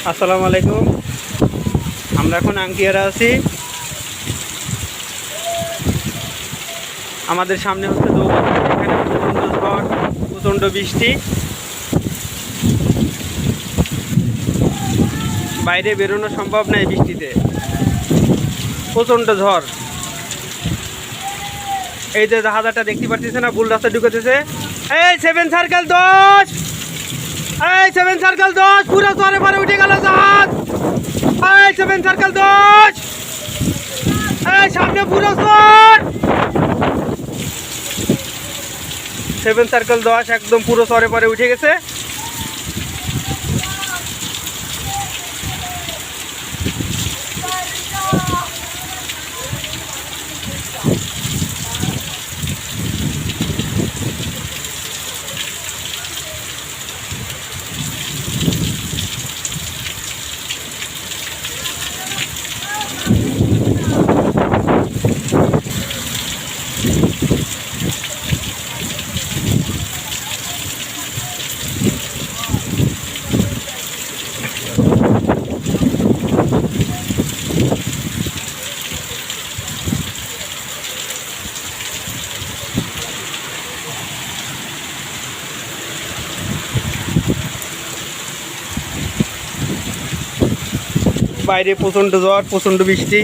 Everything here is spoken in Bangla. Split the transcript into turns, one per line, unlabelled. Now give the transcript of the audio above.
আসসালামু আলাইকুম। আমরা এখন আংটিয়ারা আছি। আমাদের সামনে হচ্ছে দৌলতপুর। এখানে প্রচণ্ড ঝড়, প্রচণ্ড বৃষ্টি, বাইরে বেরোনো সম্ভব নয় বৃষ্টিতে, প্রচণ্ড ঝড়। এই যে জাহাজটা দেখতে পাচ্ছেন না, ভুল রাস্তা ঢুকেছে। এই 7 সার্কেল 10, এই 7 সার্কেল 10 পুরো চরে পরে উঠে গেল জাহাজ। এই 7 সার্কেল 10, এই সামনে পুরো চর। 7 সার্কেল 10 একদম পুরো চরে পরে উঠে গেছে। বাইরে প্রচণ্ড ঝড়, প্রচণ্ড বৃষ্টি।